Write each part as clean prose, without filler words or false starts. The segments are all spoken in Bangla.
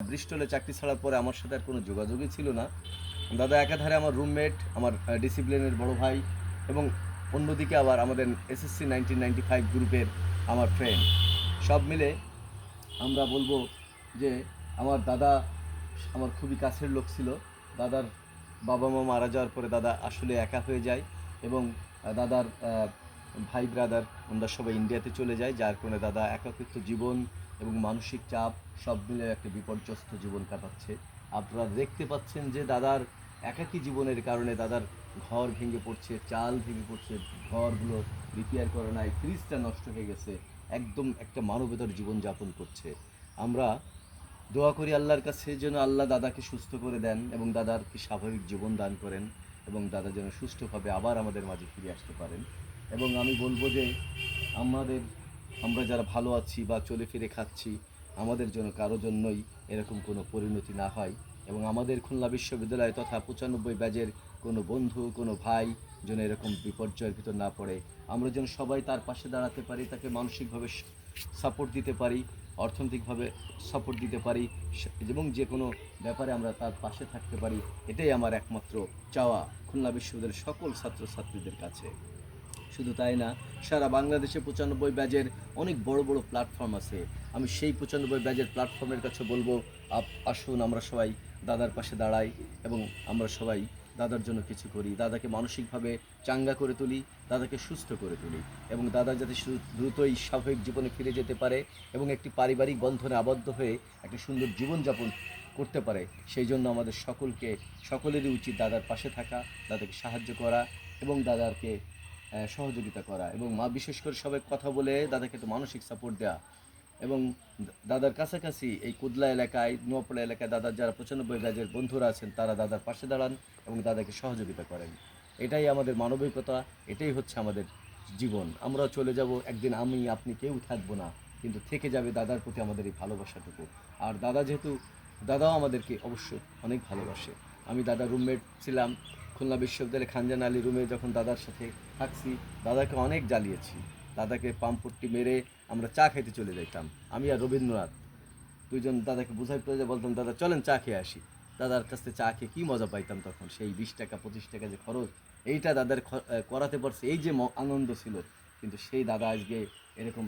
ব্রিস্টলে চাকরি ছাড়ার পরে আমার সাথে আর কোনো যোগাযোগই ছিল না। দাদা একাধারে আমার রুমমেট, আমার ডিসিপ্লিনের বড় ভাই, এবং অন্যদিকে আবার আমাদের এসএসসি 1995 গ্রুপের আমার ফ্রেন্ড। সব মিলে আমরা বলবো যে আমার দাদা আমার খুবই কাছের লোক ছিল। দাদার বাবা মা মারা যাওয়ার পরে দাদা আসলে একা হয়ে যায়, এবং দাদার ভাই ব্রাদার ওনারা সবাই ইন্ডিয়াতে চলে যায়, যার কারণে দাদা একাকিত্ব জীবন এবং মানসিক চাপ সব মিলে একটা বিপর্যস্ত জীবন কাটাচ্ছে। আপনারা দেখতে পাচ্ছেন যে দাদার একাকী জীবনের কারণে দাদার ঘর ভেঙে পড়ছে, চাল ভেঙে পড়ছে, ঘরগুলো রিপেয়ার করে নাই, ফ্রিজটা নষ্ট হয়ে গেছে, একদম একটা মানবেতর জীবনযাপন করছে। আমরা দোয়া করি আল্লাহর কাছে যেন আল্লাহ দাদাকে সুস্থ করে দেন এবং দাদারকে স্বাভাবিক জীবন দান করেন, এবং দাদা যেন সুষ্ঠুভাবে আবার আমাদের মাঝে ফিরে আসতে পারেন। এবং আমি বলবো যে আমরা যারা ভালো আছি বা চলে ফিরে খাচ্ছি, আমাদের জন্য কারো জন্যই এরকম কোনো পরিণতি না হয়, এবং আমাদের খুলনা বিশ্ববিদ্যালয় তথা 95 ব্যাচের কোনো বন্ধু, কোনো ভাই যেন এরকম বিপর্যয়ের ভিতর না পড়ে। আমরা যেন সবাই তার পাশে দাঁড়াতে পারি, তাকে মানসিকভাবে সাপোর্ট দিতে পারি, অর্থনৈতিকভাবে সাপোর্ট দিতে পারি, এবং যে কোনো ব্যাপারে আমরা তার পাশে থাকতে পারি। এটাই আমার একমাত্র চাওয়া খুলনা বিশ্ববিদ্যালয়ের সকল ছাত্রছাত্রীদের কাছে। শুধু তাই না, সারা বাংলাদেশে 95 ব্যাচের অনেক বড় বড় প্ল্যাটফর্ম আছে। আমি সেই 95 ব্যাচের প্ল্যাটফর্মের কাছে বলবো, আসুন আমরা সবাই দাদার পাশে দাঁড়াই, এবং আমরা সবাই দাদার জন্য কিছু করি, দাদাকে মানসিকভাবে চাঙ্গা করে তুলি, দাদাকে সুস্থ করে তুলি, এবং দাদা যাতে দ্রুতই স্বাভাবিক জীবনে ফিরে যেতে পারে এবং একটি পারিবারিক বন্ধনে আবদ্ধ হয়ে একটা সুন্দর জীবনযাপন করতে পারে। সেই জন্য আমাদের সকলেরই উচিত দাদার পাশে থাকা, দাদাকে সাহায্য করা, এবং দাদাকে সহযোগিতা করা, এবং বিশেষ করে সবাই কথা বলে দাদাকে একটু মানসিক সাপোর্ট দেওয়া। এবং দাদার কাছাকাছি এই কুদলা এলাকায়, নোয়াপাড়া এলাকায় দাদার যারা 95 ব্যাচের বন্ধুরা আছেন, তারা দাদার পাশে দাঁড়ান এবং দাদাকে সহযোগিতা করেন। এটাই আমাদের মানবিকতা, এটাই হচ্ছে আমাদের জীবন। আমরা চলে যাব একদিন, আমি আপনি কেউ থাকবো না, কিন্তু থেকে যাবে দাদার প্রতি আমাদের এই ভালোবাসাটুকু। আর দাদাও আমাদেরকে অবশ্য অনেক ভালোবাসে। আমি দাদার রুমমেট ছিলাম খুলনা বিশ্ববিদ্যালয়ে খানজান আলী রুমে। যখন দাদার সাথে থাকছি, দাদাকে অনেক জ্বালিয়েছি, দাদাকে পাম্পট্টি মেরে আমরা চা খেতে চলে যাইতাম। আমি আর রবীন্দ্রনাথ দুইজন দাদাকে বোঝাই করে বলতাম, দাদা চলেন চা খেয়ে আসি। দাদার কাছ থেকে চা খেয়ে কী মজা পাইতাম তখন, সেই 20 টাকা 25 টাকা যে খরচ, এইটা দাদার করাতে পারছে, এই যে আনন্দ ছিল। কিন্তু সেই দাদা আজকে এরকম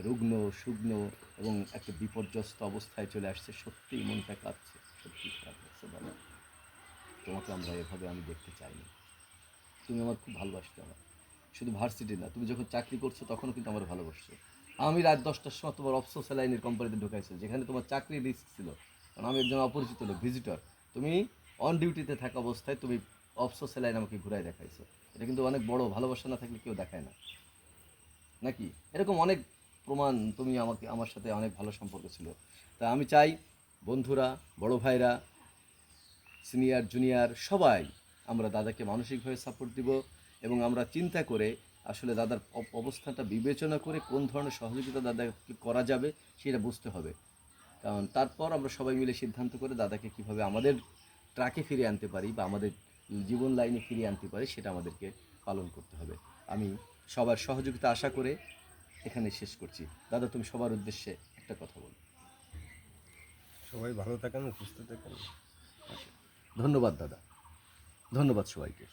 রুগ্ন শুগ্ন এবং একটা বিপর্যস্ত অবস্থায় চলে আসছে। সত্যিই মনটা কাঁদছে, সত্যি খারাপ লাগছে দাদা। তোমাকে আমরা এভাবে আমি দেখতে চাইনি। তুমি আমার খুব ভালোবাসতে, আমার শুধু ভার্সিটি না, তুমি যখন চাকরি করছো তখনও কিন্তু আমার ভালোবাসছো। আমি রাত 10টার সময় তোমার অফসোস লাইনের কোম্পানিতে ঢুকাইছো, যেখানে তোমার চাকরির রিস্ক ছিল, কারণ আমি একজন অপরিচিত লোক, ভিজিটর। তুমি অন ডিউটিতে থাকা অবস্থায় তুমি অফসোস লাইন আমাকে ঘুরাই দেখাইছো। এটা কিন্তু অনেক বড় ভালোবাসা, না থাকলে কেউ দেখায় না, নাকি? এরকম অনেক প্রমাণ। তুমি আমার সাথে অনেক ভালো সম্পর্ক ছিল। তা আমি চাই বন্ধুরা, বড় ভাইরা, সিনিয়র জুনিয়র সবাই আমরা দাদাকে মানসিকভাবে সাপোর্ট দিব, এবং আমরা চিন্তা করে আসলে দাদার অবস্থাটা বিবেচনা করে কোন ধরনের সহযোগিতা দাদাকে করা যাবে সেটা বুঝতে হবে। কারণ তারপর আমরা সবাই মিলে সিদ্ধান্ত করে দাদাকে কীভাবে আমাদের ট্র্যাকে ফিরিয়ে আনতে পারি বা আমাদের জীবন লাইনে ফিরিয়ে আনতে পারি, সেটা আমাদেরকে পালন করতে হবে। আমি সবার সহযোগিতা আশা করে এখানে শেষ করছি। দাদা, তুমি সবার উদ্দেশ্যে একটা কথা বলো। সবাই ভালো থাকেন, সুস্থ থাকেন। ধন্যবাদ দাদা, ধন্যবাদ সবাইকে।